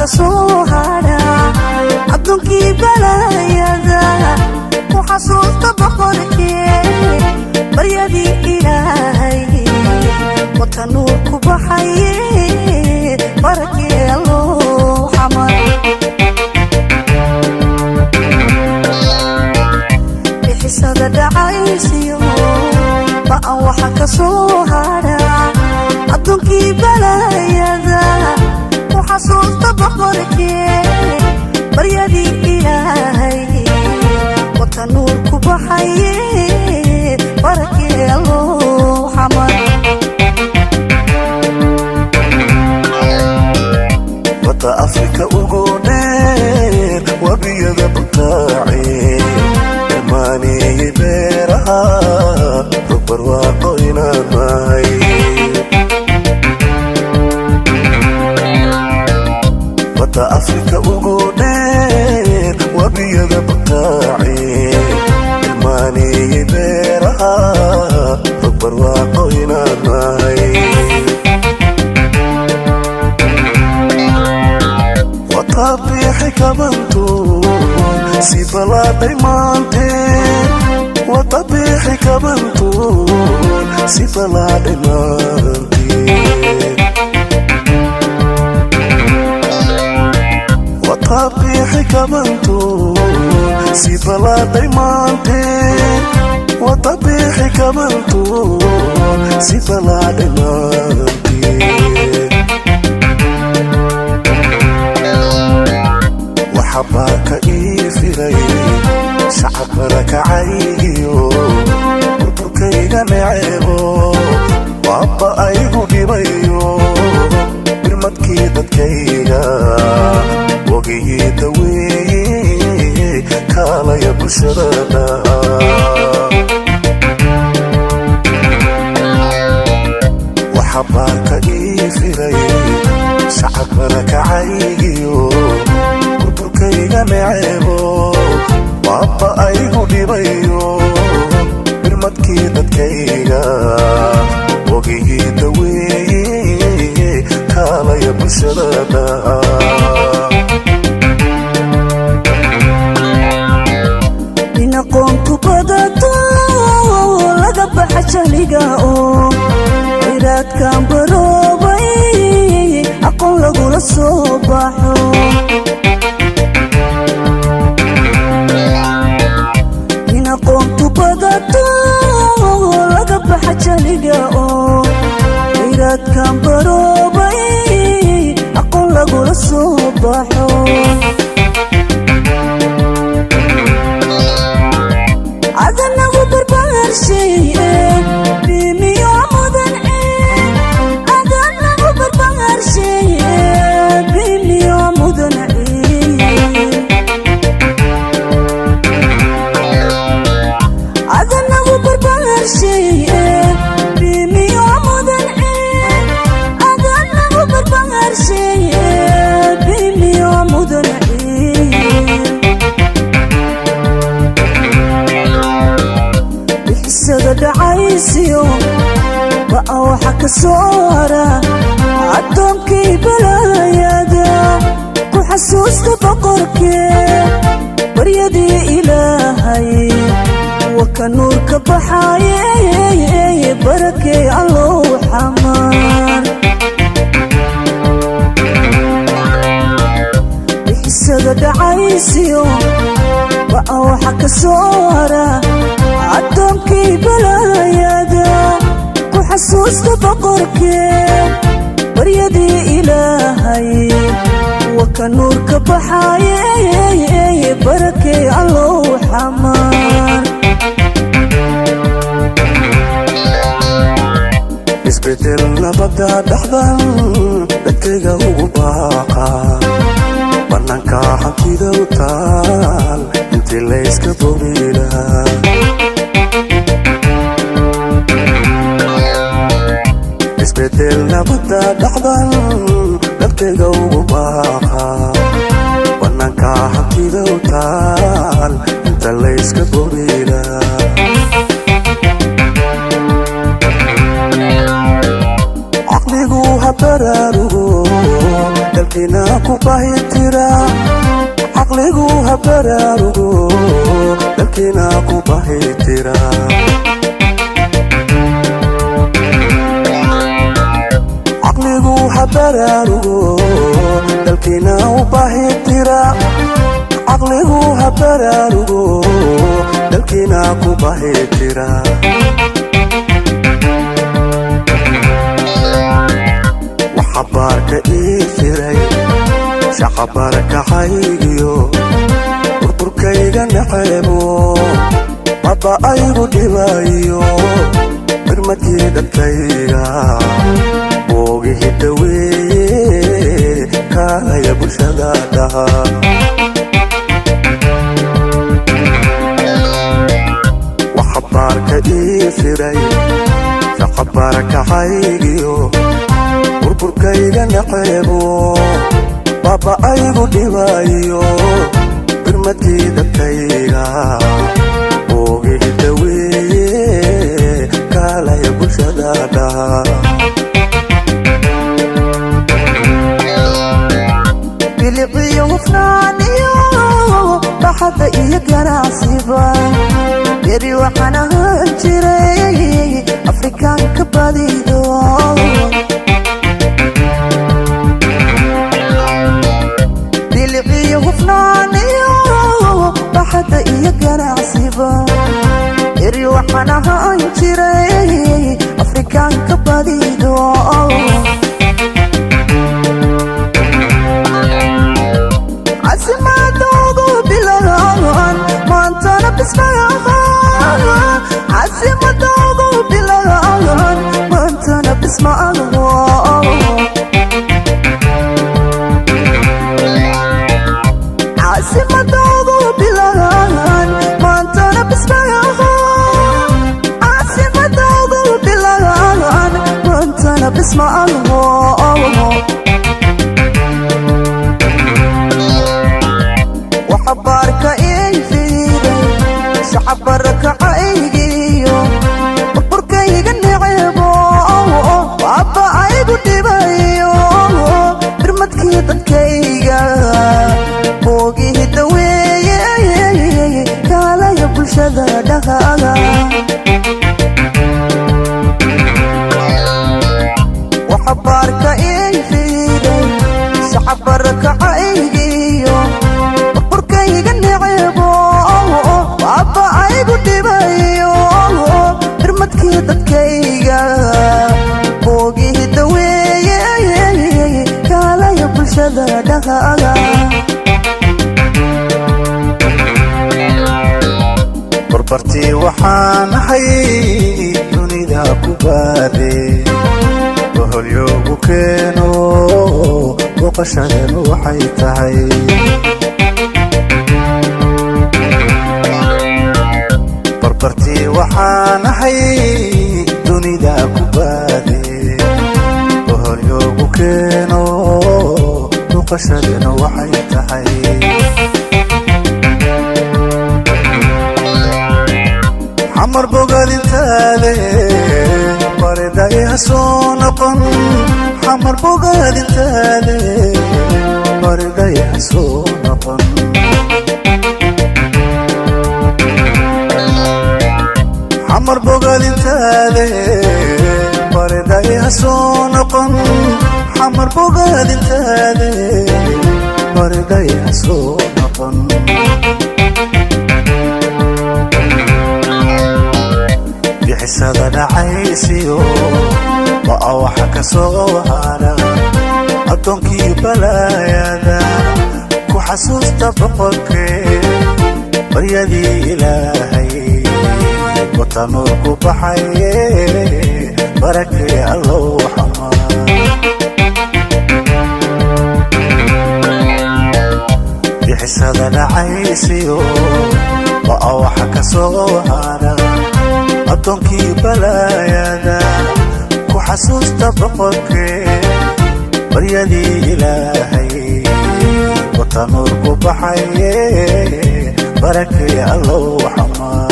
صوهرا عبدك بلايا وحصلت بقرك بريدي إلهي وتنوك بحي بركي الله حمر بحسد دعايسيو بقى وحك صوهرا عبدك بلايا وحصلت بقرك بريدي إلهي وتنورك بحي بركي الله حمر وطا أفريكا وقونير وبيض بطاعي الماني يبيرها ربر واقوينا ماي أفريكا وقودير وبيض بطاعي الماني يبيرها ربر واقوينا ماي وطبيحي كبنتو سيبلا ديمانتين وطبيحي كبنتو سيبلا ديمانتين طبيحي كمانتو سيبلا ديمانتين وطبيحي كمانتو سيبلا ديمانتين وحباك إيفري شعب ركعيو وبركينا نعيبو وعبا أيبو ديبيو برمتكي دكينا وقيه دويه كالا يا بشرنا وحباك إيفري شعب ركعيو بربركينا نعيبو وعبا أيبو ديبيو برمتكي دكينا وقيه دويه كالا يا بشرنا قمت بدأتو لقب حشاليقاو إيراد كان بروبي أقول لقول الصباحو هنا قمت بدأتو لقب حشاليقاو إيراد كان بروبي أقول لقول الصباحو عذنا وبربار شيء بيمي ومدن عين عذنا وبربار شيء بيمي ومدن عين عذنا وبربار شيء بيمي ومدن عين عذنا وبربار شيء بيمي ومدن عين دعايسيو بقى وحك صورة عدومكي بلايادا وحسوست بقرك بريدي إلهي وكنورك بحاي بركي الله حمار بحسد دعايسيو بقى وحك صورة عدومكي بلايادا وحسوست بقرك بريدي إلهي وكنورك بحاي بركي الله حمار اسبتل لبدا دحضن دكيغا وباقا بنانكا حكيدا وطال انتي ليسكا بوبيلها isbedel nabada dhacdan dadkayga ugu baaqa bannaanka hantida u taal inta layska boobila caqligu ha baraarugo dalkiina ku bahitira caqligu ha baraarugo dalkiina ku bahitira caqligu ha baraarugo dalkiina u bahitira caqligu ha baraarugo dalkiina ku bahitira waxabaarka ii jiray shaqabarka haygiyo burburkayga naceebo baba aygu dhibayo birmadkii dadkayga boogihi daweeye kaalaya bulshada dhaha waxabaarka ii jiray shaqabarka haygiyo burburkayga naceebo baba aygu dhibayo birmadkii dadkayga boogihi daweeye kaalaya bulshada dhaha biliqiyo hufnaaniyo baxadda iyo ganacsiba beri waxaan ahaan jiray afrikaanka badido biliqiyo hufnaaniyo baxadda iyo ganacsiba beri waxaan ahaan jiray afrikaanka badido عزمتوغو بلغان مانتانا بسمعان عزمتوغو بلغان مانتانا بسمعان عزمتوغو بلغان مانتانا بسمعان عزمتوغو بلغان مانتانا بسمعان وحبارك إيفيدي شعبرك عيقيو بربرك يقنعيبو وعبا عيقو ديبايو برمتكي دكيقا بوقي هدوي كالا يبل شذادها وحبارك إيفيدي شعبرك عيقيو burkayga naceebo baba aygu dhibayo birmadkii dadkayga boogihi daweeye kaalaya bulshada dhaha barbartii waxaan ahay dunida ku baade boholyoogu keeno booqashadeenu waxay tahay barbartii waxaan ahay dunida ku baade boholyoogu keeno booqashadeenu waxay tahay xamar bogaadintaade baridaya soo noqon xamar bogaadintaade baridaya soo noqon xamar bogaadintaade baridaya soo noqon xamar bogaadintaade baridaya soo noqon bixisada dhacaysiyo waa waxa ka soo hara addoonkii balaayada ku xasuusta boqorkee baryadii ilaahay watanuur ku baxaye barakee allow xamaa bixisada dhacaysiyo waa waxa ka soo hara addoonkii balaayada ku xasuusta boqorkee baryadii ilaahay wata nuur ku baxaye barakee allow xamaa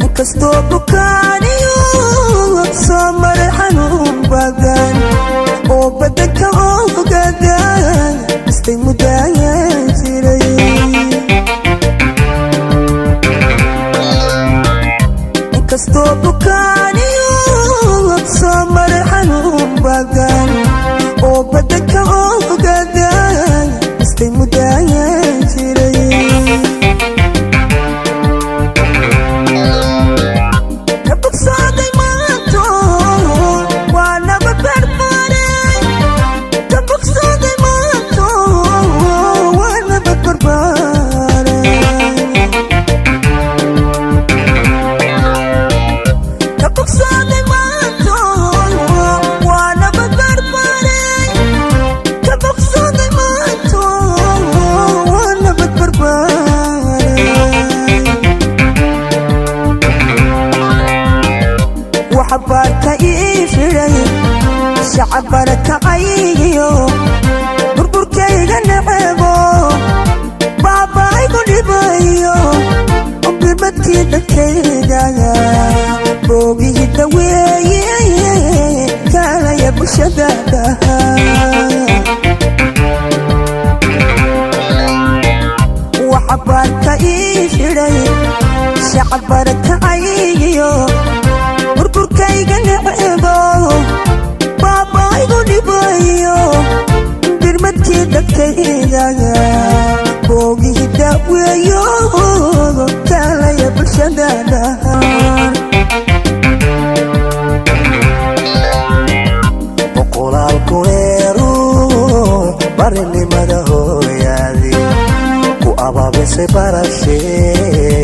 inkastoo bukaaniyo soo maray xanuun badan oo badanka ogadan istay muddaayaan jiray inkastoo bukaaniyo soo maray xanuun badan oo badanka ogadan istay muddaayaan jiray وحبارك إيشري شعبرك عيو بربرك يغنعبو بابا يقول بايو وبربتي دكيدا بوغي يدوي كان يبو شدادا وحبارك إيشري شعبرك عيو burburkayga necebo baabaygu dhibayo birmadkii dadkayga boogii daaweeyo kaalaya bulshada dhahaan boqolaalku eeru barinimada hooyaadii ku abaabisay barashee